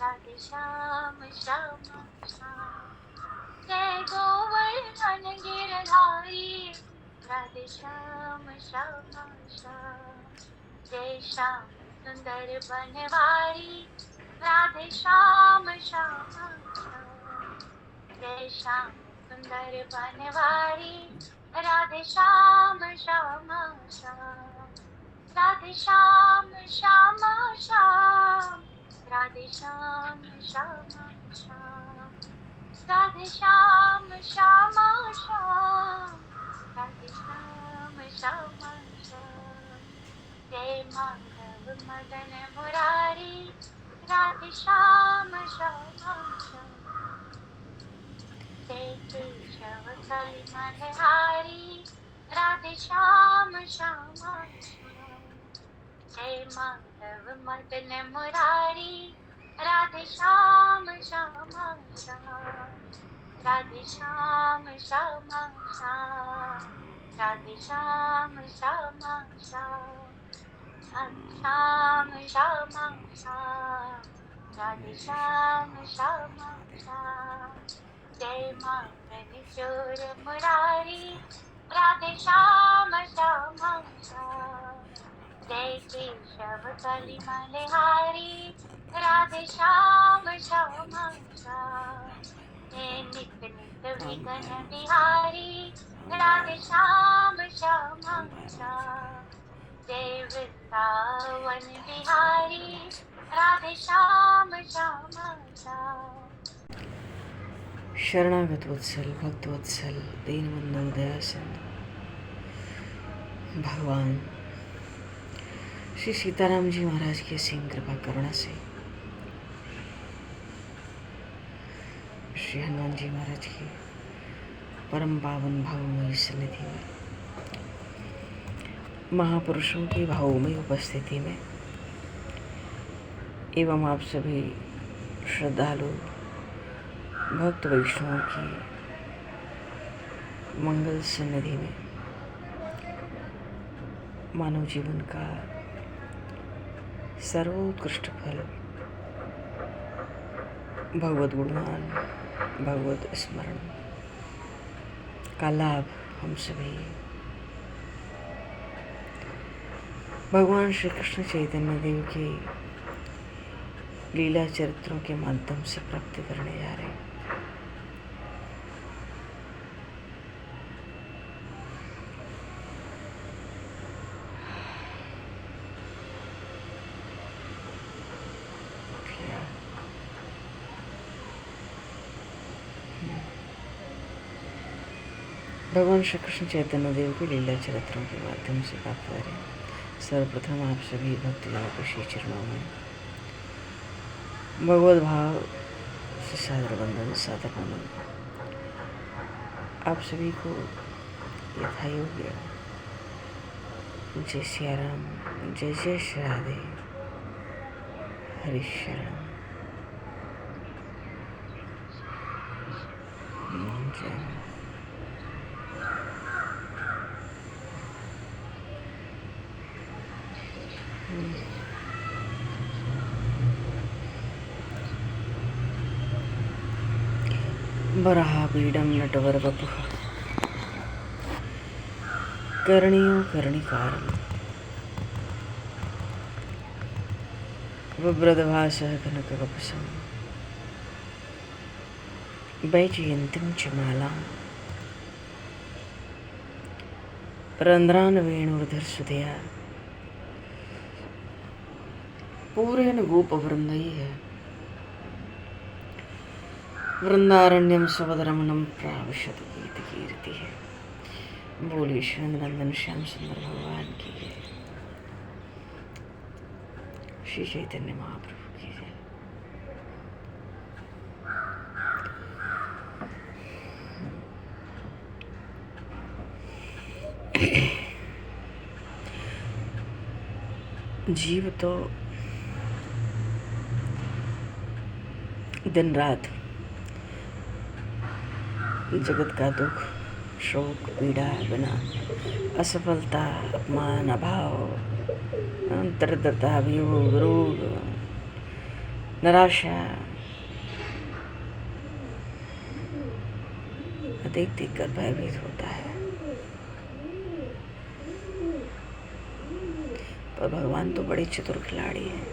राधे श्याम श्याम श्याम। जय गोवर्धन गिरधारी राधे श्याम श्याम श्याम। जय श्याम सुंदर बनवारी राधे श्याम श्याम श्याम। जय श्याम सुंदर बनवारी राधे श्याम श्याम श्याम। राधे श्याम श्याम श्याम। राधे श्याम श्याम श्याम। राधे श्याम श्याम श्याम। राधे श्याम श्याम श्याम। जय माधव मदन मुरारी राधे श्याम श्याम श्याम। जय केशव कलिमलहारी राधे श्याम श्याम श्याम। जय माधव मदन मुरारी राधे श्याम श्याम श्याम। राधे श्याम श्याम श्याम। राधे श्याम श्याम श्याम। श्याम श्याम श्याम। राधे श्याम श्याम श्याम। जय माधव किशोर मुरारी राधे श्याम श्याम श्याम। जय केशव कलिमलहारी राधे श्याम श्याम श्याम। जय नित नित विघ्न बिहारी राधे श्याम श्याम श्याम। जय वृंदावन बिहारी राधे श्याम श्याम श्याम। शरणागत वत्सल, भक्तवत्सल, दीनबंधु दयासिंधु भगवान श्री सीताराम जी महाराज की असीम कृपा करुणा से श्री हनुमान जी महाराज की परम पावन भावमयी सन्निधि में, महापुरुषों की भावमयी उपस्थिति में एवं आप सभी श्रद्धालु भक्त वैष्णवों की मंगल सन्निधि में मानव जीवन का सर्वोत्कृष्ट फल भगवत गुणगान, भगवत स्मरण का लाभ हम सभी भगवान श्री कृष्ण चैतन्य देव के लीला चरित्रों के माध्यम से प्राप्त करने जा रहे हैं। भगवान श्री कृष्ण चैतन्य देव के लीला चरित्रों के माध्यम से प्राप्त करें। सर्वप्रथम आप सभी भक्तजनों के श्री चरणों में भगवत भाव से सादर वंदन, सादर नमन। आप सभी को यथायोग्य जय सिया राम, जय जय श्री राधे, हरि शरण, जय। वराहपीडं नटवरवपुः कर्णियो कर्णिकारं बिभ्रद्भासः कनकवपुषं वैजयन्तीं च मालां रन्ध्रान् वेणुर्धरसुधया पूरेण गोपवृन्दैः वृंदारण्यम सवदरमणम प्राविशत गीतकीर्तिः। बोलिए श्री नंदन श्याम सुंदर भगवान की जय, श्री चैतन्य महाप्रभु की जय। जीव तो दिन रात जगत का दुख, शोक, पीड़ा, बिना असफलता, अपमान, अभाव, दरिद्रता, वियोग, रोग, निराशा देख देख कर भयभीत होता है। पर भगवान तो बड़े चतुर खिलाड़ी हैं।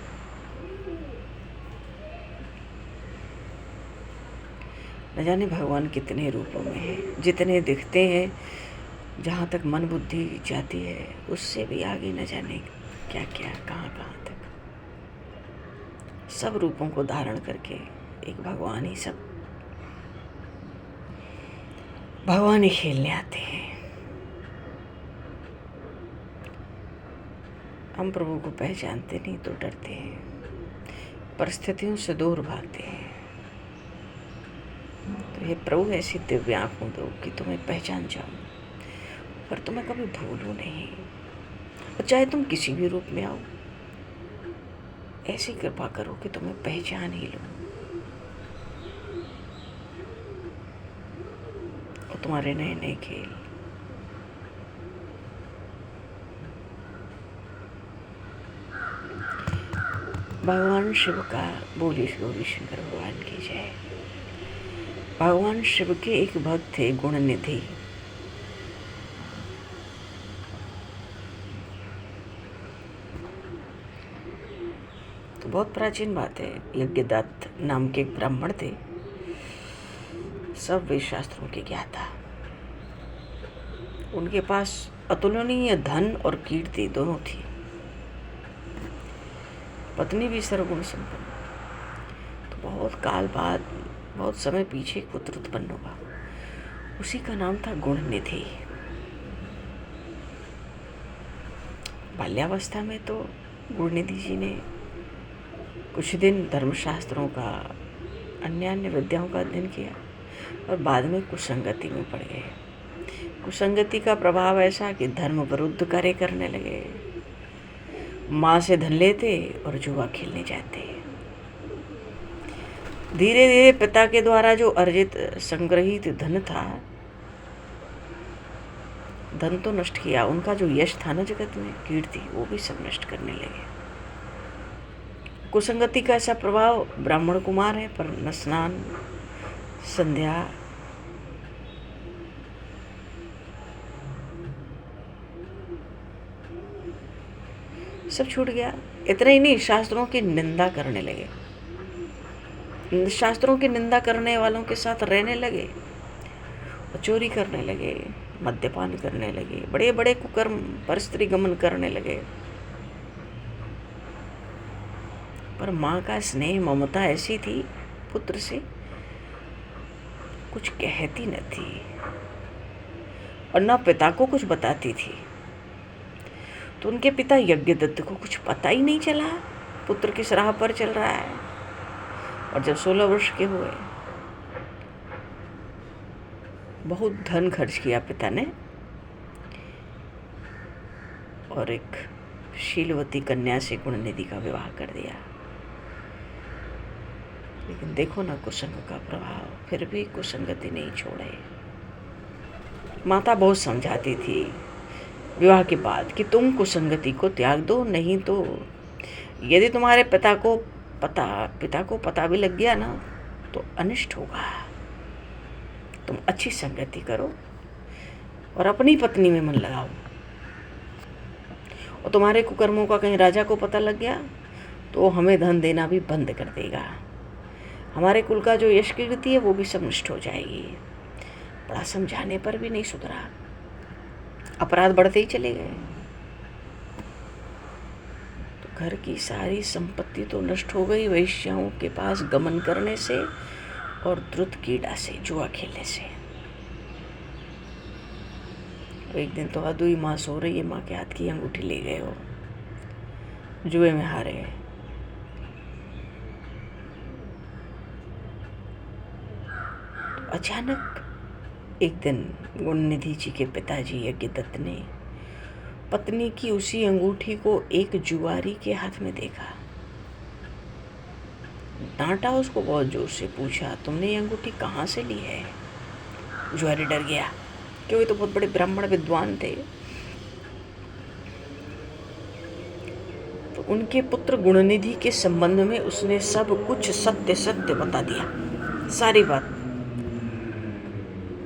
न जाने भगवान कितने रूपों में है, जितने दिखते हैं, जहाँ तक मन बुद्धि जाती है उससे भी आगे न जाने क्या क्या कहाँ कहाँ तक। सब रूपों को धारण करके एक भगवान ही भगवान ही खेलने आते हैं। हम प्रभु को पहचानते नहीं तो डरते हैं, परिस्थितियों से दूर भागते हैं। तो ये प्रभु ऐसी दिव्य आंखों दो कि तुम्हें पहचान जाऊं, पर तुम्हें कभी भूलूं नहीं। और चाहे तुम किसी भी रूप में आओ, ऐसी कृपा करो कि तुम्हें पहचान ही लूं और तुम्हारे नए नए खेल। भगवान शिव का बोली गौरी शंकर भगवान की जय। भगवान शिव के एक भक्त थे गुणनिधि। तो बहुत प्राचीन बात है, यज्ञदत्त नाम के एक ब्राह्मण थे, सब वेद शास्त्रों के ज्ञाता। उनके पास अतुलनीय धन और कीर्ति दोनों थी। पत्नी भी सर्वगुण संपन्न। तो बहुत काल बाद, बहुत समय पीछे एक पुत्र उत्पन्न हुआ। उसी का नाम था गुणनिधि। बाल्यावस्था में तो गुणनिधि जी ने कुछ दिन धर्मशास्त्रों का, अन्य विद्याओं का अध्ययन किया और बाद में कुसंगति में पड़ गए। कुसंगति का प्रभाव ऐसा कि धर्म विरुद्ध कार्य करने लगे। माँ से धन लेते और जुआ खेलने जाते। धीरे धीरे पिता के द्वारा जो अर्जित संग्रहित धन था, धन तो नष्ट किया, उनका जो यश था ना जगत में, कीर्ति, वो भी सब नष्ट करने लगे। कुसंगति का ऐसा प्रभाव, ब्राह्मण कुमार है पर न स्नान, संध्या, सब छूट गया। इतना ही नहीं, शास्त्रों की निंदा करने लगे। शास्त्रों की निंदा करने वालों के साथ रहने लगे, चोरी करने लगे, मद्यपान करने लगे, बड़े बड़े कुकर्म, परस्त्री गमन करने लगे। पर माँ का स्नेह ममता ऐसी थी पुत्र से, कुछ कहती न थी और न पिता को कुछ बताती थी। तो उनके पिता यज्ञदत्त को कुछ पता ही नहीं चला पुत्र किस राह पर चल रहा है। और जब 16 वर्ष के हुए, बहुत धन खर्च किया पिता ने और एक शीलवती कन्या से गुणनिधि का विवाह कर दिया। लेकिन देखो ना कुसंग का प्रभाव, फिर भी कुसंगति नहीं छोड़े। माता बहुत समझाती थी विवाह के बाद कि तुम कुसंगति को त्याग दो, नहीं तो यदि तुम्हारे पिता को पता भी लग गया ना तो अनिष्ट होगा। तुम अच्छी संगति करो और अपनी पत्नी में मन लगाओ। और तुम्हारे कुकर्मों का कहीं राजा को पता लग गया तो हमें धन देना भी बंद कर देगा। हमारे कुल का जो यश कीर्ति है वो भी सब नष्ट हो जाएगी। बड़ा समझाने पर भी नहीं सुधरा, अपराध बढ़ते ही चले गए। तो घर की सारी संपत्ति तो नष्ट हो गई वैश्याओं के पास गमन करने से और द्रुत कीड़ा से, जुआ खेलने से। एक दिन तो अदुई माँ सो रही है, माँ के हाथ की अंगूठी ले गए हो, जुए में हारे। तो अचानक एक दिन गुणनिधि जी के पिताजी यज्ञदत्त ने पत्नी की उसी अंगूठी को एक जुआरी के हाथ में देखा। डांटा उसको बहुत जोर से, पूछा तुमने ये अंगूठी कहाँ से ली है? जुआरी डर गया क्योंकि तो बहुत बड़े ब्राह्मण विद्वान थे। तो तो उनके पुत्र गुणनिधि के संबंध में उसने सब कुछ सत्य सत्य बता दिया, सारी बात।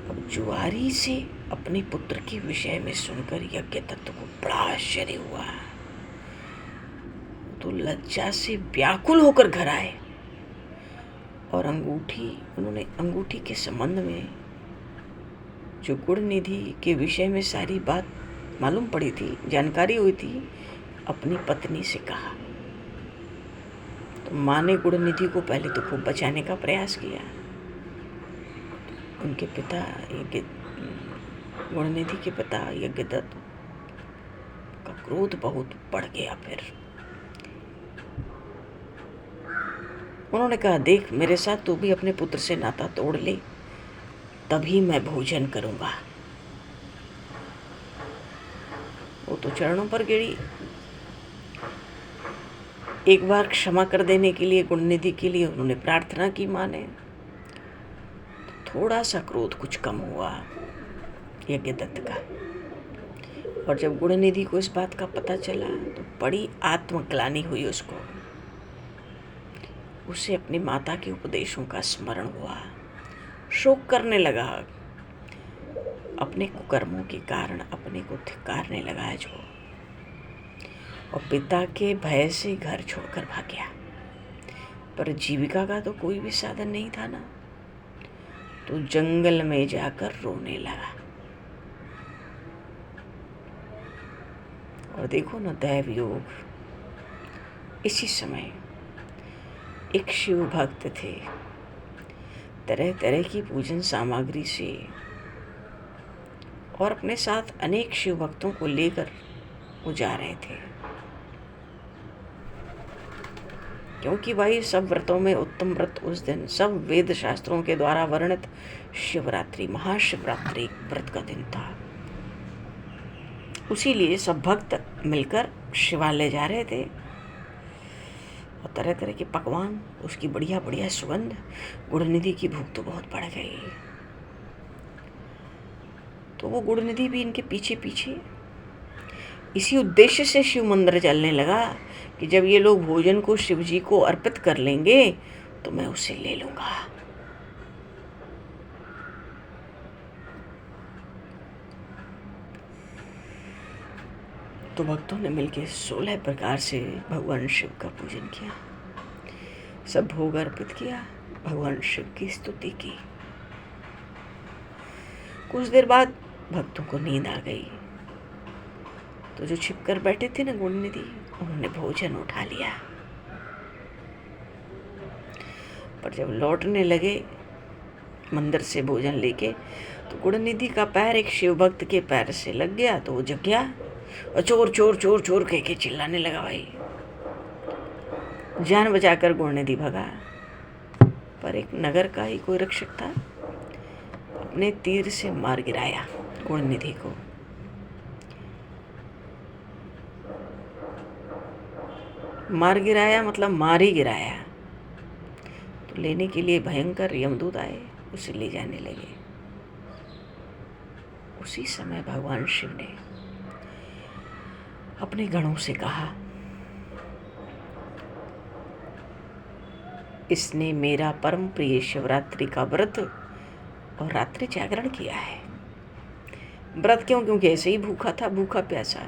अब जुआरी से अपने पुत्र के विषय में सुनकर यज्ञदत्त को बड़ा आश्चर्य हुआ, तो लज्जा से व्याकुल होकर घर आए और उन्होंने अंगूठी के संबंध में जो गुणनिधि के विषय में सारी बात मालूम पड़ी थी, जानकारी हुई थी, अपनी पत्नी से कहा। तो माँ ने गुणनिधि को पहले तो खूब बचाने का प्रयास किया। उनके पिता गुणनिधि के पिता यज्ञदत्त का क्रोध बहुत बढ़ गया। फिर उन्होंने कहा, देख मेरे साथ तू भी अपने पुत्र से नाता तोड़ ले, तभी मैं भोजन करूंगा। वो तो चरणों पर गिरी। एक बार क्षमा कर देने के लिए गुणनिधि के लिए उन्होंने प्रार्थना की माँ ने। थोड़ा सा क्रोध कुछ कम हुआ यज्ञदत्त का। और जब गुणनिधि को इस बात का पता चला तो बड़ी आत्मग्लानि हुई उसको। उसे अपनी माता के उपदेशों का स्मरण हुआ, शोक करने लगा, अपने कुकर्मों के कारण अपने को धिक्कारने लगा जो, और पिता के भय से घर छोड़कर भाग गया। पर जीविका का तो कोई भी साधन नहीं था ना, तो जंगल में जाकर रोने लगा। और देखो ना दैव योग, इसी समय एक शिव भक्त थे, तरह तरह की पूजन सामग्री से और अपने साथ अनेक शिव भक्तों को लेकर वो जा रहे थे, क्योंकि भाई सब व्रतों में उत्तम व्रत उस दिन सब वेद शास्त्रों के द्वारा वर्णित शिवरात्रि, महाशिवरात्रि व्रत का दिन था। उसी लिए सब भक्त मिलकर शिवालय जा रहे थे और तरह तरह के पकवान, उसकी बढ़िया बढ़िया सुगंध। गुणनिधि की भूख तो बहुत बढ़ गई, तो वो गुणनिधि भी इनके पीछे पीछे इसी उद्देश्य से शिव मंदिर चलने लगा कि जब ये लोग भोजन को शिव जी को अर्पित कर लेंगे तो मैं उसे ले लूंगा। तो भक्तों ने मिलकर 16 प्रकार से भगवान शिव का पूजन किया, सब भोग अर्पित किया, भगवान शिव की स्तुति की। कुछ देर बाद भक्तों को नींद आ गई, तो जो छिपकर बैठे थे ना गुणनिधि, उन्होंने भोजन उठा लिया। पर जब लौटने लगे मंदिर से भोजन लेके, तो गुणनिधि का पैर एक शिव भक्त के पैर से लग गया, तो वो जग गया और चोर चोर चोर चोर कह के चिल्लाने लगा। भाई जान बचाकर गुणनिधि भगा, पर एक नगर का ही कोई रक्षक था, अपने तीर से मार गिराया गुणनिधि को। मार गिराया मतलब मार ही गिराया। तो लेने के लिए भयंकर यमदूत आए, उसे ले जाने लगे। उसी समय भगवान शिव ने अपने गणों से कहा, इसने मेरा परम प्रिय शिवरात्रि का व्रत और रात्रि जागरण किया है। व्रत क्यों? क्योंकि ऐसे ही भूखा था, भूखा प्यासा।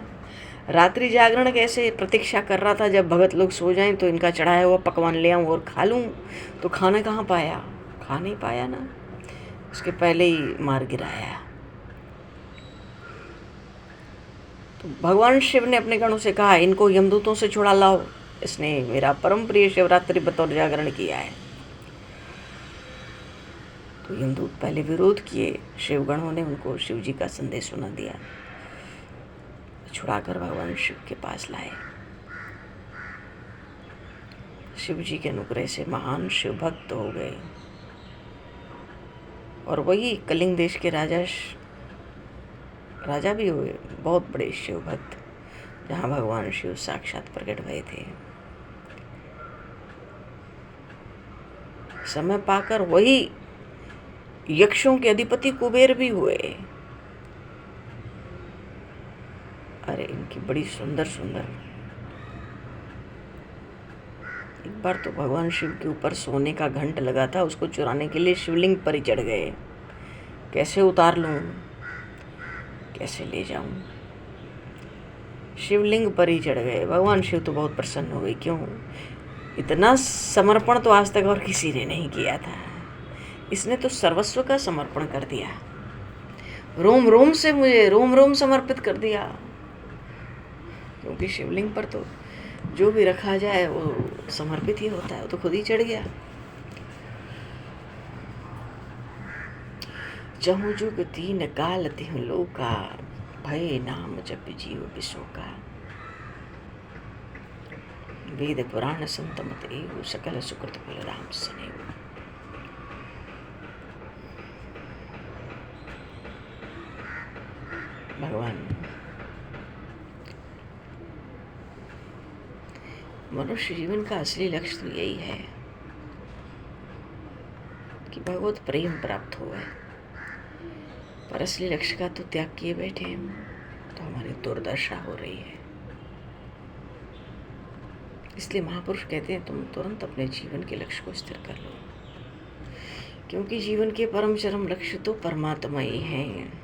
रात्रि जागरण कैसे? प्रतीक्षा कर रहा था जब भगत लोग सो जाएं तो इनका चढ़ाया हुआ पकवान ले आऊं और खा लूं। तो खाना कहाँ पाया? खा नहीं पाया ना, उसके पहले ही मार गिराया। तो भगवान शिव ने अपने गणों से कहा, इनको यमदूतों से छुड़ा लाओ, इसने मेरा परम प्रिय शिवरात्रि व्रत और जागरण किया है। तो यमदूत पहले विरोध किए, शिवगणों ने उनको शिव जी का संदेश सुना दिया, छुड़ाकर भगवान शिव के पास लाए। शिव जी के अनुग्रह से महान शिव भक्त हो गए, और वही कलिंग देश के राजा भी हुए, बहुत बड़े शिव भक्त, जहाँ भगवान शिव साक्षात प्रकट हुए थे। समय पाकर वही यक्षों के अधिपति कुबेर भी हुए। अरे इनकी बड़ी सुंदर सुंदर एक बार तो भगवान शिव के ऊपर सोने का घंट लगा था, उसको चुराने के लिए शिवलिंग पर ही चढ़ गए। कैसे उतार लूं, कैसे ले जाऊं, शिवलिंग पर ही चढ़ गए। भगवान शिव तो बहुत प्रसन्न हो गए। क्यों, इतना समर्पण तो आज तक और किसी ने नहीं किया था। इसने तो सर्वस्व का समर्पण कर दिया, रोम रोम से मुझे रोम रोम समर्पित कर दिया। क्योंकि शिवलिंग पर तो जो भी रखा जाए वो समर्पित ही होता है, वो तो खुद ही चढ़ गया। जहु जुग तीन काल तिहु लोका, भय नाम जप जीव बिसोका। वेद पुराण संत मत एवं, सकल सुकृत फल राम सनेव। भगवान मनुष्य जीवन का असली लक्ष्य तो यही है कि भगवत प्रेम प्राप्त हो। पर असली लक्ष्य का तो त्याग किए बैठे हैं, तो हमारी दुर्दशा हो रही है। इसलिए महापुरुष कहते हैं तुम तुरंत अपने जीवन के लक्ष्य को स्थिर कर लो, क्योंकि जीवन के परम चरम लक्ष्य तो परमात्मा ही हैं।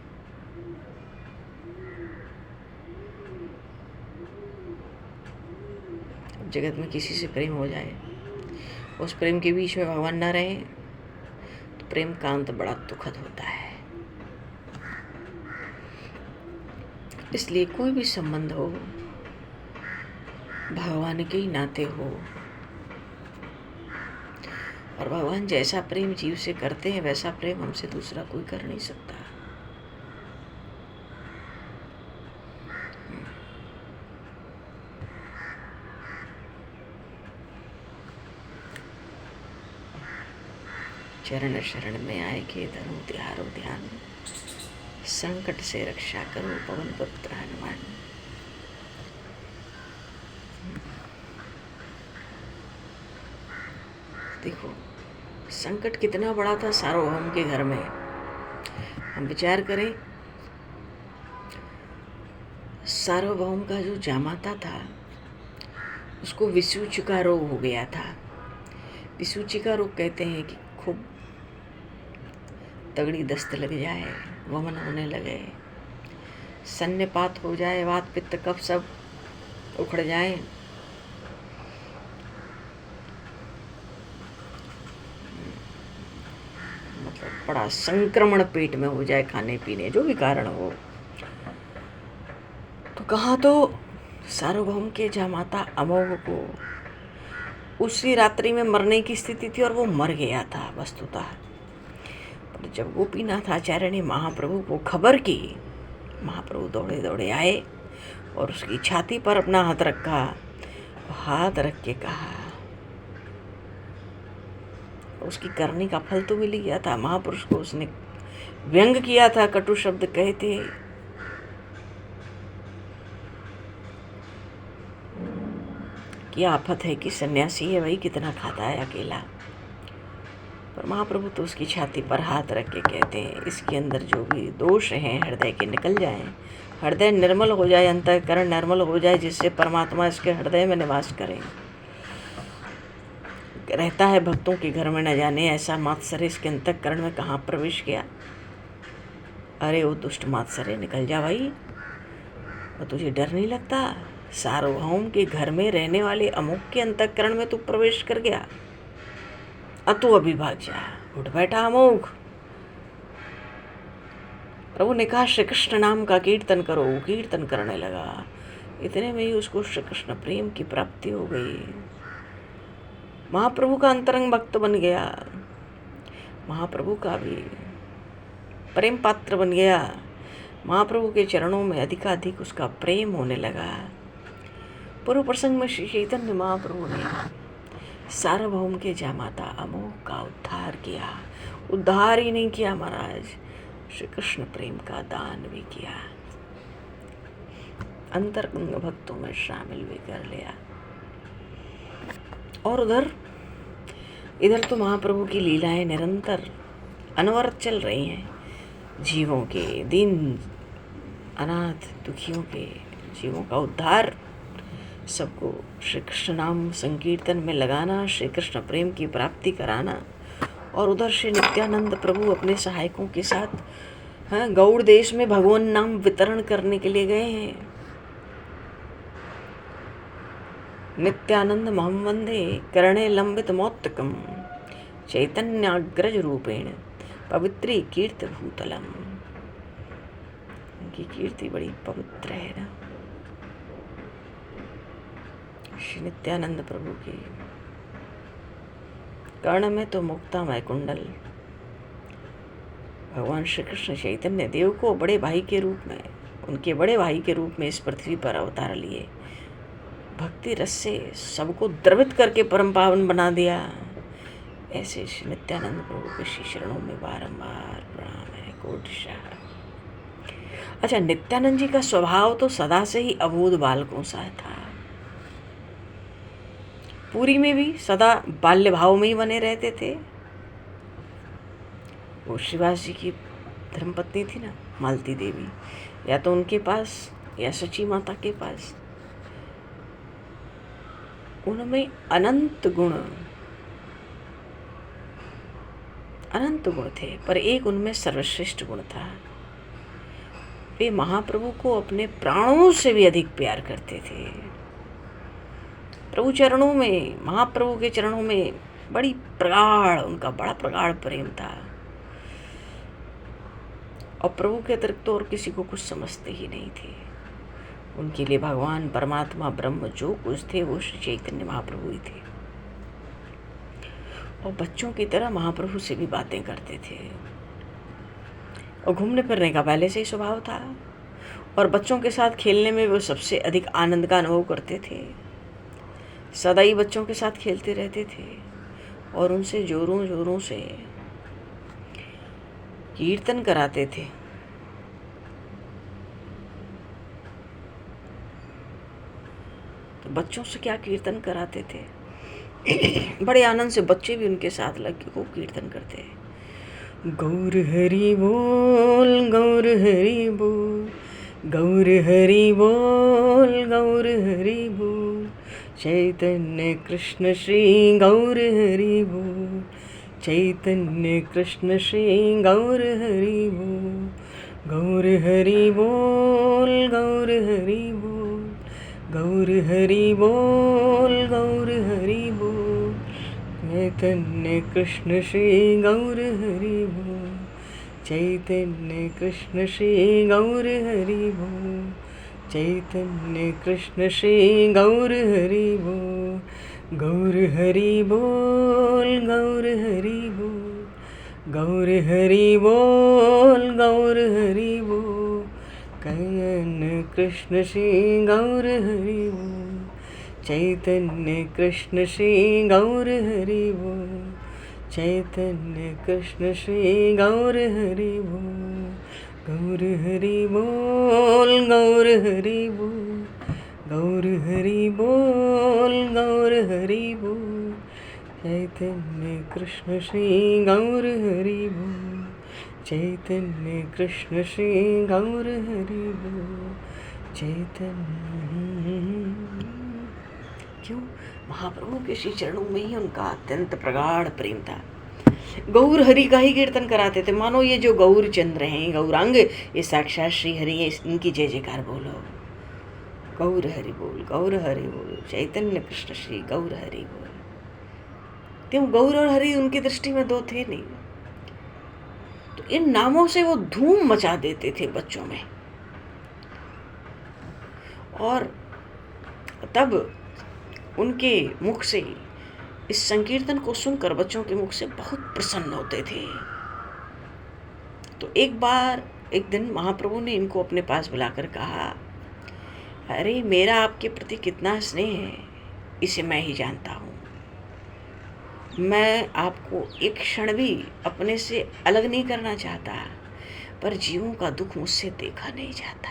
जगत में किसी से प्रेम हो जाए, उस प्रेम के बीच में भगवान ना रहे, तो प्रेम का अंत बड़ा दुखद होता है। इसलिए कोई भी संबंध हो, भगवान के ही नाते हो। और भगवान जैसा प्रेम जीव से करते हैं, वैसा प्रेम हमसे दूसरा कोई कर नहीं सकता। चरण शरण में आए के धरो तिहारो ध्यान, संकट से रक्षा करो पवन पुत्र हनुमान। देखो संकट कितना बड़ा था सार्वभौम के घर में। हम विचार करें, सार्वभौम का जो जामाता था उसको विसूची का रोग हो गया था। विसूची का रोग कहते हैं कि खूब तगड़ी दस्त लग जाए, वमन होने लगे, सन्निपात हो जाए, वात पित्त कफ सब उखड़ जाए, मतलब बड़ा संक्रमण पेट में हो जाए, खाने पीने जो भी कारण हो। तो कहाँ तो सार्वभौम के जामाता अमोघ को उसी रात्रि में मरने की स्थिति थी और वो मर गया था वस्तुतः। पर जब गोपीनाथ आचार्य ने महाप्रभु को खबर की, महाप्रभु दौड़े दौड़े आए और उसकी छाती पर अपना हाथ रखा, हाथ रख के कहा, उसकी करने का फल तो मिल गया था। महापुरुष को उसने व्यंग किया था, कटु शब्द कहे थे, क्या आफत है कि सन्यासी है भाई, कितना खाता है अकेला। पर महाप्रभु तो उसकी छाती पर हाथ रख के कहते हैं, इसके अंदर जो भी दोष हैं हृदय के निकल जाएं, हृदय निर्मल हो जाए, अंतःकरण निर्मल हो जाए, जिससे परमात्मा इसके हृदय में निवास करे। रहता है भक्तों के घर में, न जाने ऐसा मात्सर्य इसके अंतःकरण में कहाँ प्रवेश किया। अरे वो दुष्ट मात्सर्य निकल जा भाई, और तुझे डर नहीं लगता? सार्वभौम के घर में रहने वाले अमुक के अंतःकरण में तू प्रवेश कर गया, अब तू अभी भाग जा, उठ बैठा अमोघ। प्रभु ने कहा श्री कृष्ण नाम का कीर्तन करो, कीर्तन करने लगा। इतने में ही उसको श्री कृष्ण प्रेम की प्राप्ति हो गई, महाप्रभु का अंतरंग भक्त बन गया, महाप्रभु का भी प्रेम पात्र बन गया। महाप्रभु के चरणों में अधिकाधिक उसका प्रेम होने लगा। पूर्व प्रसंग में श्री चैतन्य महाप्रभु ने सार्वभौम के जामाता अमोघ का उद्धार किया। उद्धार ही नहीं किया महाराज, श्री कृष्ण प्रेम का दान भी किया, अंतरंग भक्तों में शामिल भी कर लिया। और इधर तो महाप्रभु की लीलाएं निरंतर अनवरत चल रही हैं। जीवों के, दीन अनाथ दुखियों के जीवों का उद्धार सबको श्री कृष्ण नाम संकीर्तन में लगाना, श्री कृष्ण प्रेम की प्राप्ति कराना। और उधर श्री नित्यानंद प्रभु अपने सहायकों के साथ गौड़ देश में भगवान नाम वितरण करने के लिए गए हैं। नित्यानंद महं वंदे कर्णे लंबित मौक्तिकम चैतन्याग्रज रूपेण पवित्री कीर्ति भूतलम। उनकी कीर्ति बड़ी पवित्र है ना, श्री नित्यानंद प्रभु की। कर्ण में तो मुक्तामय कुंडल, भगवान श्री कृष्ण चैतन्य देव को बड़े भाई के रूप में, उनके बड़े भाई के रूप में इस पृथ्वी पर अवतार लिए। भक्ति रस से सबको द्रवित करके परम पावन बना दिया। ऐसे श्री नित्यानंद प्रभु के श्री चरणों में बारंबार प्रणाम है, कोटिशः। अच्छा, नित्यानंद जी का स्वभाव तो सदा से ही अबोध बालकों सा था। पुरी में भी सदा बाल्य भाव में ही बने रहते थे। वो शिवाजी जी की धर्मपत्नी थी ना, मालती देवी, या तो उनके पास या सची माता के पास, उनमें अनंत गुण थे, पर एक उनमें सर्वश्रेष्ठ गुण था। वे महाप्रभु को अपने प्राणों से भी अधिक प्यार करते थे। प्रभु चरणों में, महाप्रभु के चरणों में उनका बड़ा प्रगाढ़ प्रेम था। और प्रभु के अतिरिक्त तो और किसी को कुछ समझते ही नहीं थे। उनके लिए भगवान, परमात्मा, ब्रह्म जो कुछ थे वो श्री चैतन्य महाप्रभु ही थे। और बच्चों की तरह महाप्रभु से भी बातें करते थे। और घूमने फिरने का पहले से ही स्वभाव था। और बच्चों के साथ खेलने में वो सबसे अधिक आनंद का अनुभव करते थे। सदा ही बच्चों के साथ खेलते रहते थे और उनसे जोरों जोरों से कीर्तन कराते थे। तो बच्चों से क्या कीर्तन कराते थे, बड़े आनंद से बच्चे भी उनके साथ लग के खूब कीर्तन करते हैं। गौर हरि बोल, गौर हरि बोल, गौर हरि बोल, गौर हरि बोल, चैतन्य कृष्ण श्री गौर हरि बोल, चैतन्य कृष्ण श्री गौर हरि बोल, गौर हरि बोल, गौर हरि बोल, गौर हरि बोल, गौर हरि बोल, चैतन्य कृष्ण श्री गौर हरि बोल, चैतन्य कृष्ण श्री गौर हरि बोल, चैतन्य कृष्ण श्री गौर हरि बोल, गौर हरि बोल, गौर हरि बोल, गौर हरि बोल, गौर हरि बोल, चैतन्य कृष्ण श्री गौर हरि बोल, चैतन्य कृष्ण श्री गौर हरि बोल, चैतन्य कृष्ण श्री गौर हरि बोल, गौर हरि बोल, गौर हरि बोल, गौर हरि बोल, गौर हरि बोल, चैतन्य कृष्ण श्री गौर हरि बोल, चैतन्य कृष्ण श्री गौर हरि बोल, चैतन्य। क्यों? महाप्रभु के श्री चरणों में ही उनका अत्यंत प्रगाढ़ प्रेम था। गौर हरि का ही कीर्तन कराते थे, मानो ये जो गौर चंद्र हैं, गौरांग, ये साक्षात श्री हरि है, इनकी जय जयकार बोलो। गौर हरि बोल, गौर हरि बोल, चैतन्य कृष्ण श्री गौर हरि बोल। क्यों? गौर और हरि उनकी दृष्टि में दो थे नहीं। तो इन नामों से वो धूम मचा देते थे बच्चों में। और तब उनके मुख से इस संकीर्तन को सुनकर बच्चों के मुख से बहुत प्रसन्न होते थे। तो एक दिन महाप्रभु ने इनको अपने पास बुलाकर कहा, अरे मेरा आपके प्रति कितना स्नेह है इसे मैं ही जानता हूँ। मैं आपको एक क्षण भी अपने से अलग नहीं करना चाहता, पर जीवों का दुख मुझसे देखा नहीं जाता।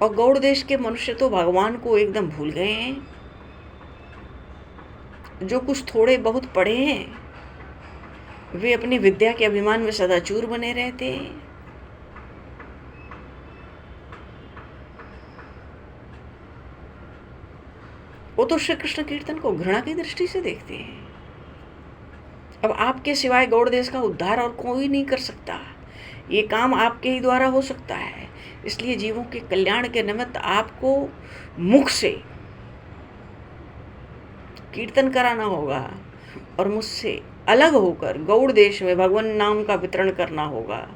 और गौड़ देश के मनुष्य तो भगवान को एकदम भूल गए हैं। जो कुछ थोड़े बहुत पढ़े हैं वे अपनी विद्या के अभिमान में सदा चूर बने रहते हैं। वो तो श्री कृष्ण कीर्तन को घृणा की दृष्टि से देखते हैं। अब आपके सिवाय गौड़ देश का उद्धार और कोई नहीं कर सकता, ये काम आपके ही द्वारा हो सकता है। इसलिए जीवों के कल्याण के निमित्त आपको मुख से कीर्तन कराना होगा और मुझसे अलग होकर गौड़ देश में भगवान नाम का वितरण करना होगा।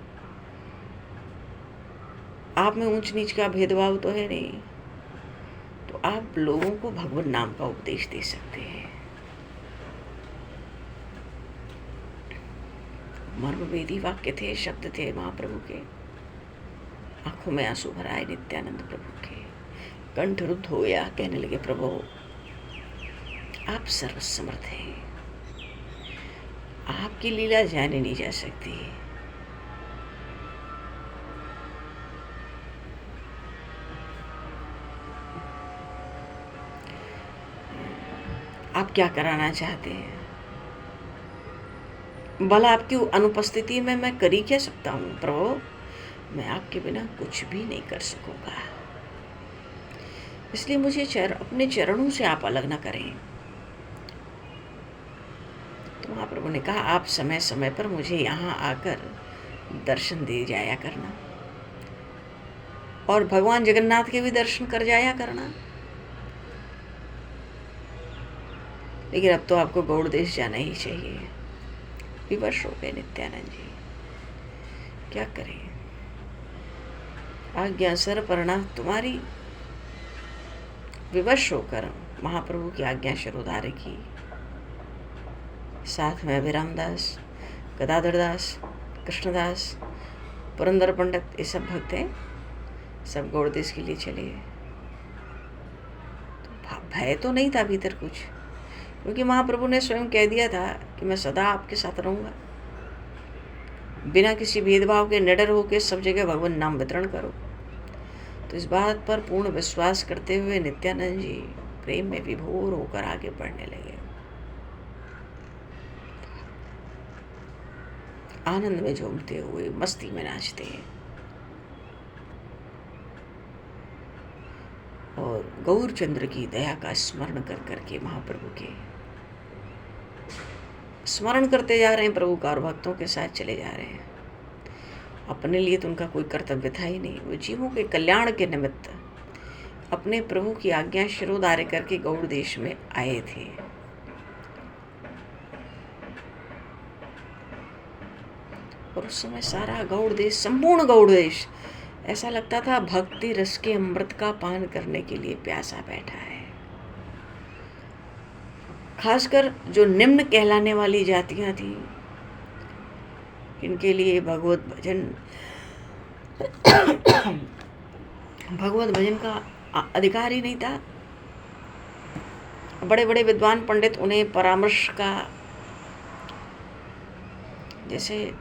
आप में ऊंच नीच का भेदभाव तो है नहीं, तो आप लोगों को भगवान नाम का उपदेश दे सकते हैं। मर्मवेदी वाक्य थे, शब्द थे महाप्रभु के। आंखों में आंसू भर आए नित्यानंद प्रभु के, कंठ रुद्ध हो गया, कहने लगे प्रभु आप सर्वसमर्थ हैं, आपकी लीला जाने नहीं जा सकती। आप क्या कराना चाहते हैं? भला आपकी अनुपस्थिति में मैं कर ही क्या सकता हूँ प्रभु? मैं आपके बिना कुछ भी नहीं कर सकूंगा, इसलिए मुझे अपने चरणों से आप अलग न करें। तो महाप्रभु ने कहा आप समय समय पर मुझे यहाँ आकर दर्शन दे जाया करना और भगवान जगन्नाथ के भी दर्शन कर जाया करना। लेकिन अब तो आपको गौड़ देश जाना ही चाहिए। विवश हो गए नित्यानंद जी, क्या करें? आज्ञा सर परना तुम्हारी। विवश होकर महाप्रभु की आज्ञा शिरोधार्य की। साथ में अभिराम दास, गदाधर दास, कृष्णदास, पुरंदर पंडित, ये सब भक्त हैं, सब गौड़ देश के लिए चले गए। तो भय तो नहीं था भीतर कुछ, क्योंकि महाप्रभु ने स्वयं कह दिया था कि मैं सदा आपके साथ रहूंगा। बिना किसी भेदभाव के निडर होकर सब जगह भगवान नाम वितरण करो। तो इस बात पर पूर्ण विश्वास करते हुए नित्यानंद जी प्रेम में विभोर होकर आगे बढ़ने लगे। आनंद में झूमते हुए, मस्ती में नाचते हैं और गौरचंद्र की दया का स्मरण कर करके महाप्रभु के स्मरण करते जा रहे हैं प्रभु का और भक्तों के साथ चले जा रहे हैं। अपने लिए तो उनका कोई कर्तव्य था ही नहीं, वो जीवों के कल्याण के निमित्त अपने प्रभु की आज्ञा शिरोधार्य करके गौड़ देश में आए थे। और उस समय सारा गौड़ देश, संपूर्ण गौड़ देश ऐसा लगता था भक्ति रस के अमृत का पान करने के लिए प्यासा बैठा है। खासकर जो निम्न कहलाने वाली जातियां थी, इनके लिए भगवत भजन का अधिकार ही नहीं था। बड़े बड़े विद्वान पंडित उन्हें परामर्श का, जैसे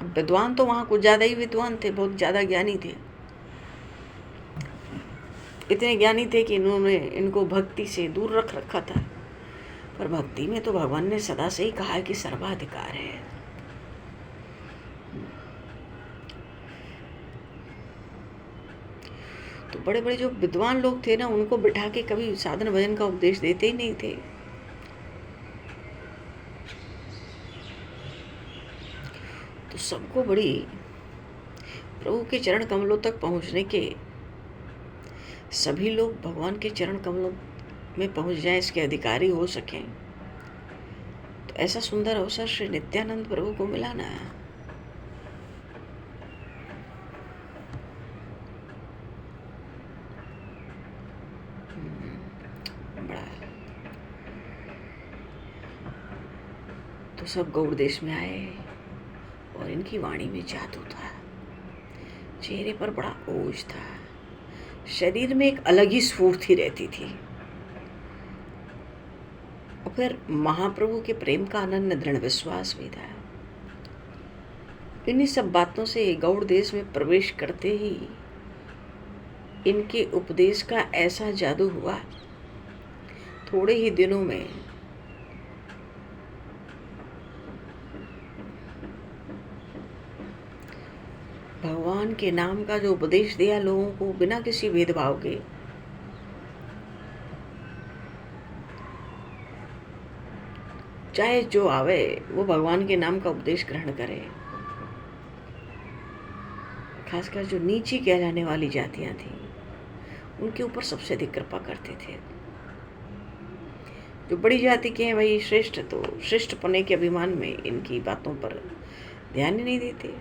विद्वान तो वहाँ कुछ ज़्यादा ही विद्वान थे, बहुत ज़्यादा ज्ञानी थे, इतने ज्ञानी थे कि इन्होंने इनको भक्ति से दूर रख रखा था। पर भक्ति में तो भगवान ने सदा से ही कहा है कि सर्वाधिकार है। तो बड़े बड़े जो विद्वान लोग थे ना, उनको बिठा के कभी साधन भजन का उपदेश देते ही नहीं थे। तो सबको बड़ी प्रभु के चरण कमलों तक पहुंचने के, सभी लोग भगवान के चरण कमलों में पहुंच जाएं, इसके अधिकारी हो सकें, तो ऐसा सुंदर अवसर श्री नित्यानंद प्रभु को मिला ना। बड़ा तो सब गौड़ देश में आए और इनकी वाणी में जादू था, चेहरे पर बड़ा ओज था, शरीर में एक अलग ही स्फूर्ति रहती थी। और फिर महाप्रभु के प्रेम का अनन्य दृढ़ विश्वास भी था। इन्हीं सब बातों से गौड़ देश में प्रवेश करते ही इनके उपदेश का ऐसा जादू हुआ, थोड़े ही दिनों में भगवान के नाम का जो उपदेश दिया लोगों को बिना किसी भेदभाव के, चाहे जो आवे वो भगवान के नाम का उपदेश ग्रहण करे। खासकर जो नीची कहलाने वाली जातियां थीं, उनके ऊपर सबसे अधिक कृपा करते थे। जो बड़ी जाति के हैं भाई श्रेष्ठ, तो श्रेष्ठ पने के अभिमान में इनकी बातों पर ध्यान ही नहीं देते।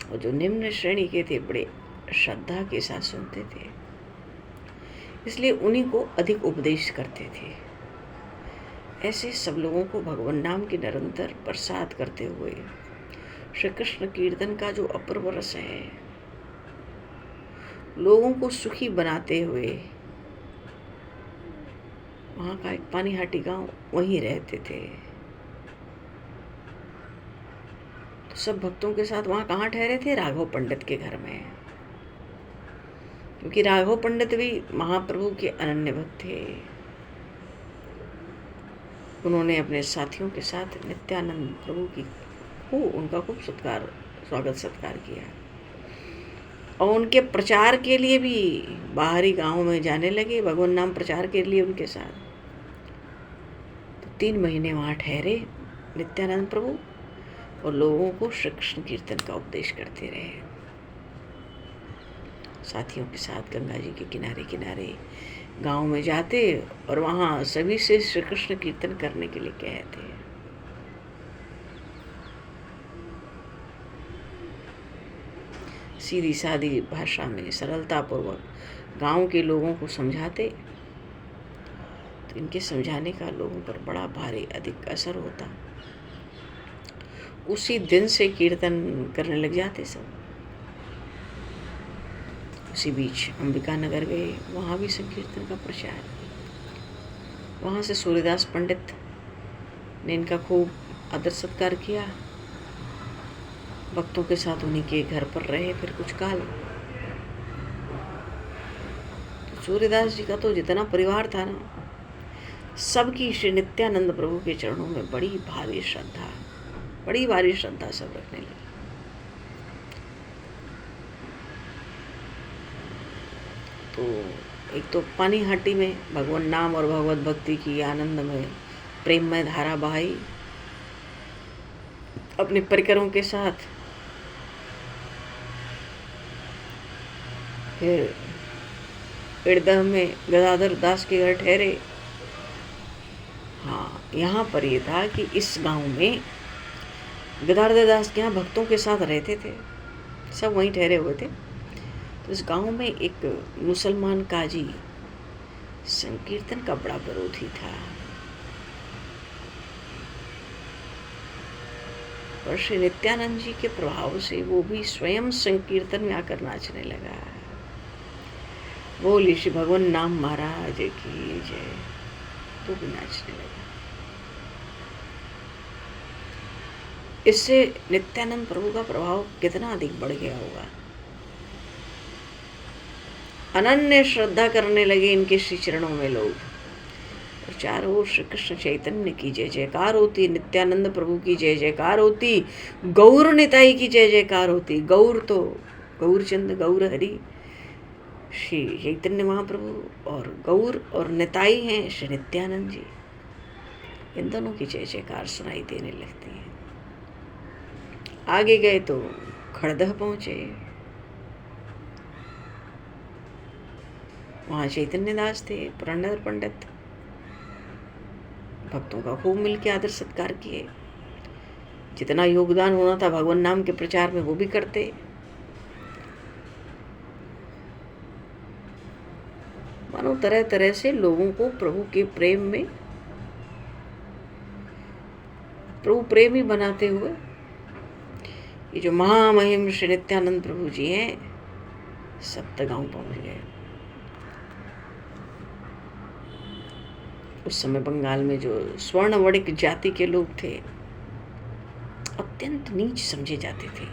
और जो निम्न श्रेणी के थे बड़े श्रद्धा के साथ सुनते थे, इसलिए उन्हीं को अधिक उपदेश करते थे। ऐसे सब लोगों को भगवान नाम के निरंतर प्रसाद करते हुए श्री कृष्ण कीर्तन का जो अपूर्व रस है, लोगों को सुखी बनाते हुए वहाँ का एक पानीहाटी गांव, वहीं रहते थे। तो सब भक्तों के साथ वहाँ कहाँ ठहरे थे? राघव पंडित के घर में, क्योंकि राघव पंडित भी महाप्रभु के अनन्य भक्त थे। उन्होंने अपने साथियों के साथ नित्यानंद प्रभु की उनका खूब स्वागत सत्कार किया और उनके प्रचार के लिए भी बाहरी गांवों में जाने लगे, भगवान नाम प्रचार के लिए उनके साथ। तो 3 महीने वहाँ ठहरे नित्यानंद प्रभु और लोगों को श्री कृष्ण कीर्तन का उपदेश करते रहे। साथियों के साथ गंगा जी के किनारे किनारे गांव में जाते और वहाँ सभी से श्री कृष्ण कीर्तन करने के लिए कहते। सीधी सादी भाषा में सरलतापूर्वक गांव के लोगों को समझाते, तो इनके समझाने का लोगों पर बड़ा भारी अधिक असर होता। उसी दिन से कीर्तन करने लग जाते सब। उसी बीच अंबिका नगर गए, वहाँ भी संकीर्तन का प्रचार। वहाँ से सूर्यदास पंडित ने इनका खूब आदर सत्कार किया। भक्तों के साथ उन्हीं के घर पर रहे फिर कुछ काल। तो सूर्यदास जी का तो जितना परिवार था ना, सबकी श्री नित्यानंद प्रभु के चरणों में बड़ी भारी श्रद्धा सब रखने लगे। तो एक तो पानीहाटी में भगवान नाम और भगवत भक्ति की आनंदमय प्रेममय धारा बहाई। अपने परिकरों के साथ फिर इड़दह में गदाधर दास के घर ठहरे। हाँ, यहाँ पर ये था कि इस गांव में गदाधर दास के यहाँ भक्तों के साथ रहते थे, सब वहीं ठहरे हुए थे। तो इस गांव में एक मुसलमान काजी संकीर्तन का बड़ा विरोधी था। पर श्री नित्यानंद जी के प्रभाव से वो भी स्वयं संकीर्तन में आकर नाचने लगा। बोली श्री भगवान नाम महाराज की जय, तो भी नाचने लगा। इससे नित्यानंद प्रभु का प्रभाव कितना अधिक बढ़ गया होगा। अनन्य श्रद्धा करने लगे इनके श्री चरणों में लोग। और चारों ओर श्री कृष्ण चैतन्य की जय जयकार होती, नित्यानंद प्रभु की जय जयकार होती, गौर निताई की जय जयकार होती। गौर तो गौरचंद गौर हरि श्री चैतन्य महाप्रभु, और गौर और निताई हैं श्री नित्यानंद जी। इन दोनों की जय जयकार सुनाई देने लगती है। आगे गए तो खड़दह पहुंचे। वहाँ चैतन्य दास थे, पुरंदर पंडित भक्तों का खूब मिल के आदर सत्कार किए। जितना योगदान होना था भगवान नाम के प्रचार में वो भी करते। मानो तरह तरह से लोगों को प्रभु के प्रेम में, प्रभु प्रेमी बनाते हुए ये जो महामहिम श्री नित्यानंद प्रभु जी हैं, सप्तगांव पहुंच गए। उस समय बंगाल में जो स्वर्ण वणिक जाति के लोग थे, अत्यंत नीच समझे जाते थे।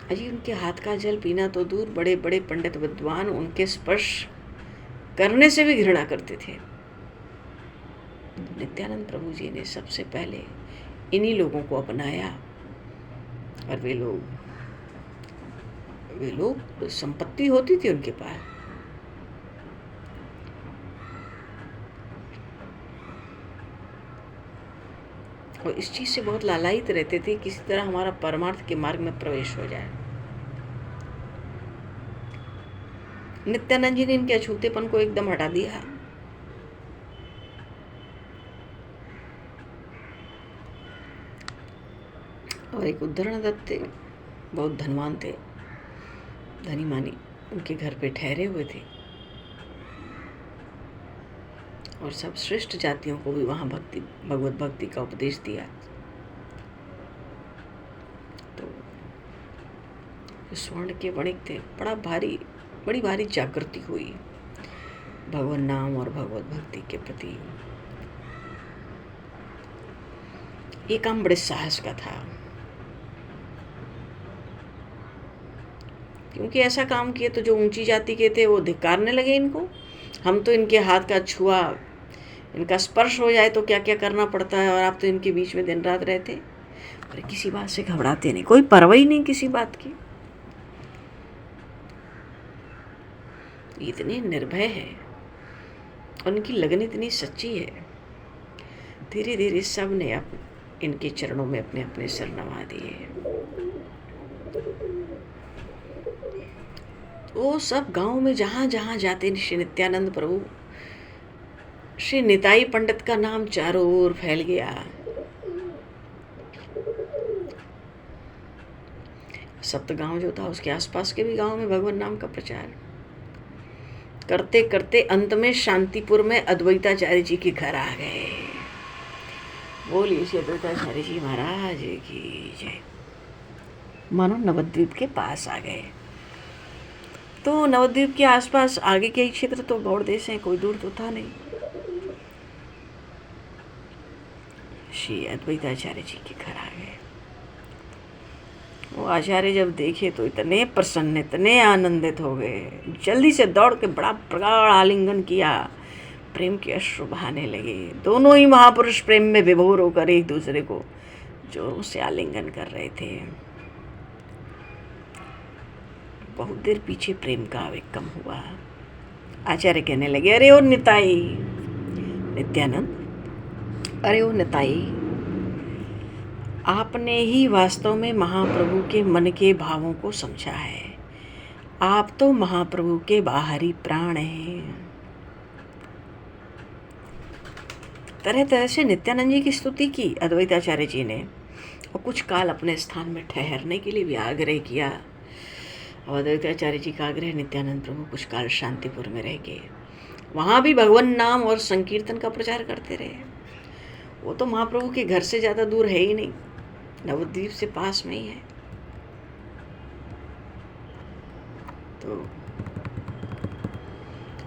अजी उनके हाथ का जल पीना तो दूर, बड़े बड़े पंडित विद्वान उनके स्पर्श करने से भी घृणा करते थे। नित्यानंद प्रभु जी ने सबसे पहले इन्हीं लोगों को अपनाया। और वे लोग संपत्ति होती थी उनके पास, और इस चीज़ से बहुत लालायित रहते थे, किसी तरह हमारा परमार्थ के मार्ग में प्रवेश हो जाए। नित्यानंद जी ने इनके अछूतेपन को एकदम हटा दिया। और एक उद्धरण दत्त थे, बहुत धनवान थे, धनी मानी, उनके घर पे ठहरे हुए थे और सब श्रेष्ठ जातियों को भी वहाँ भगवत भक्ति का उपदेश दिया। तो स्वर्ण के वणिक थे, बड़ी भारी जागृति हुई भगवान नाम और भगवत भक्ति के प्रति। ये काम बड़े साहस का था, क्योंकि ऐसा काम किए तो जो ऊंची जाति के थे वो धिक्कारने लगे इनको। हम तो इनके हाथ का छुआ, इनका स्पर्श हो जाए तो क्या क्या करना पड़ता है, और आप तो इनके बीच में दिन रात रहते, पर किसी बात से घबराते नहीं, कोई परवाह ही नहीं किसी बात की। इतने निर्भय है और इनकी लगन इतनी सच्ची है। धीरे धीरे सब ने इनके चरणों में अपने अपने सिर नवा दिए। वो सब गांव में जहाँ जहाँ जाते श्री नित्यानंद प्रभु, श्री निताई पंडित का नाम चारों ओर फैल गया। सप्त गांव जो था उसके आसपास के भी गांव में भगवान नाम का प्रचार करते करते अंत में शांतिपुर में अद्वैताचार्य जी के घर आ गए। बोलिए श्री अद्वैताचार्य जी महाराज की जय। मानो नवद्वीप के पास आ गए। तो नवद्वीप के आसपास आगे के क्षेत्र तो गौड़ देश हैं, कोई दूर तो था नहीं। श्री अद्वैताचार्य जी के घर आ गए। वो आचार्य जब देखे तो इतने प्रसन्न, इतने आनंदित हो गए, जल्दी से दौड़ के बड़ा प्रगाढ़ आलिंगन किया, प्रेम के अश्रु बहाने लगे। दोनों ही महापुरुष प्रेम में विभोर होकर एक दूसरे को जोरों से आलिंगन कर रहे थे। बहुत देर पीछे प्रेम का आवेग कम हुआ। आचार्य कहने लगे, अरे ओ निताई, नित्यानंद, अरे ओ निताई, आपने ही वास्तव में महाप्रभु के मन के भावों को समझा है। आप तो महाप्रभु के बाहरी प्राण हैं। तरह तरह से नित्यानंद जी की स्तुति की अद्वैताचार्य जी ने, और कुछ काल अपने स्थान में ठहरने के लिए भी आग्रह किया। और अद्वैताचार्य जी का आग्रह नित्यानंद प्रभु कुछ काल शांतिपुर में रह गए। वहाँ भी भगवान नाम और संकीर्तन का प्रचार करते रहे। वो तो महाप्रभु के घर से ज़्यादा दूर है ही नहीं, नवद्वीप से पास में ही है। तो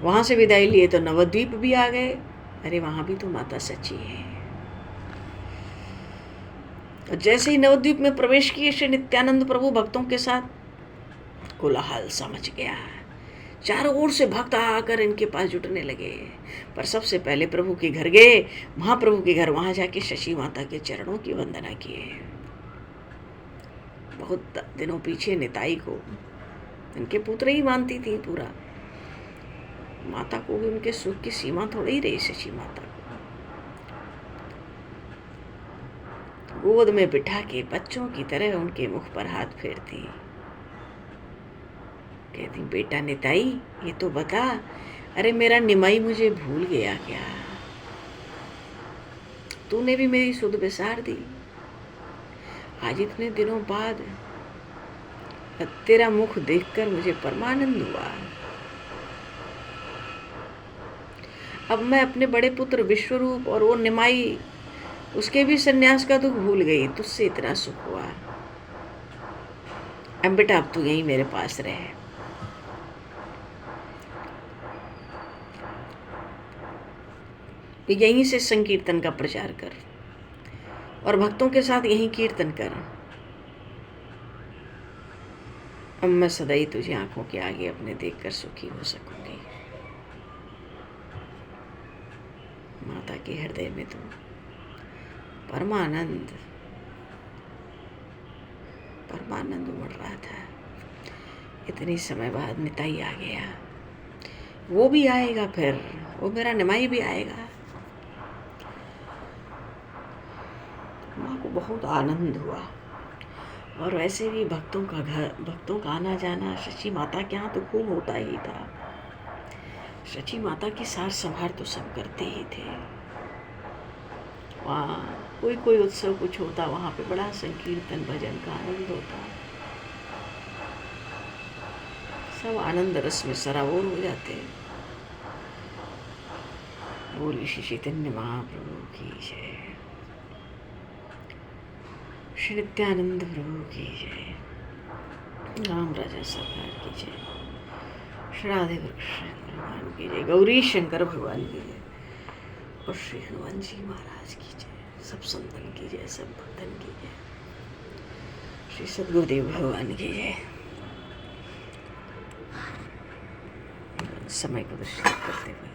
वहाँ से विदाई लिए तो नवद्वीप भी आ गए। अरे वहाँ भी तो माता सच्ची है। और जैसे ही नवद्वीप में प्रवेश किए श्री नित्यानंद प्रभु भक्तों के साथ, कोलाहल समझ गया। चारों ओर से भक्त आकर इनके पास जुटने लगे। पर सबसे पहले प्रभु के घर गए, महाप्रभु के घर। वहां जाके शशि माता के चरणों की वंदना किए। बहुत दिनों पीछे निताई को इनके पुत्र ही मानती थी पूरा। माता को भी उनके सुख की सीमा थोड़ी ही रही। शशि माता को गोद में बिठा के बच्चों की तरह उनके मुख पर हाथ फेरती, कहती, बेटा निताई, ये तो बता, अरे मेरा निमाई मुझे भूल गया क्या? तूने भी मेरी सुध बिसार दी। आज इतने दिनों बाद तेरा मुख देखकर मुझे परमानंद हुआ। अब मैं अपने बड़े पुत्र विश्वरूप और वो निमाई, उसके भी सन्यास का दुख भूल गई। तुझसे इतना सुख हुआ। अब बेटा अब तू यहीं मेरे पास रहे। यहीं से संकीर्तन का प्रचार कर और भक्तों के साथ यहीं कीर्तन कर। अब मैं सदैव तुझे आंखों के आगे अपने देखकर सुखी हो सकूंगी। माता के हृदय में तो परमानंद उमड़ रहा था। इतने समय बाद निताई आ गया। वो भी आएगा, फिर वो मेरा निमाई भी आएगा। बहुत आनंद हुआ। और वैसे भी भक्तों का आना जाना शची माता के यहाँ तो खूब होता ही था। शची माता की सार संभार तो सब करते ही थे। वहाँ कोई उत्सव कुछ होता, वहाँ पे बड़ा संकीर्तन भजन का आनंद होता। सब आनंद रस में सराबोर हो जाते। बोली श्री चैतन्य महाप्रभु की जय, श्री नित्यानंद प्रभु की जय, राम राजा सरकार की जय, श्री राधे कृष्ण भगवान की जय, गौरी शंकर भगवान की जय, और श्री हनुमान जी महाराज की जय, सब संतन की जय, सब भक्तन की जय, श्री सद्गुरुदेव भगवान की जय। समय को दृष्टिगत करते हुए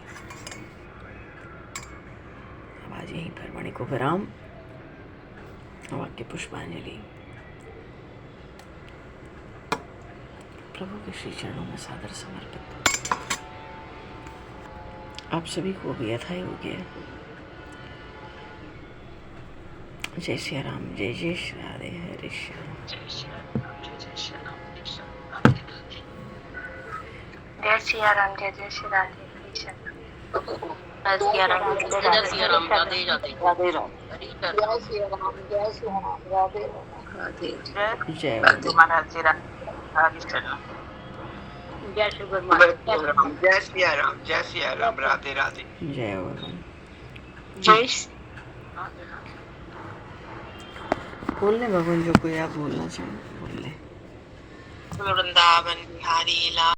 अब आज यहीं पर वाणी को विराम। वाक्य पुष्पांजलि। प्रभु के श्री चरणों में सादर समर्पित। आप सभी को भी यथा योग्य जय श्री राम, जय जय श्री राधे, हरे श्याम। जय श्री राम, जय जय श्री राम, जय श्री राम, जय श्री राधे, हरे श्याम। जय श्री राम, जय श्री राम, राधे राधे, राधे राम, जय श्री राम, जय श्री राम, राधे राधे, जय महाराज जी, राधे कृष्ण, जय श्री गुरु महाराज, जय श्री राम, जय श्री राम, राधे राधे, जय भगवान, जय बोल ले भगवान, जो कोई आप बोलना चाहें बोल ले। वृंदावन बिहारी लाल।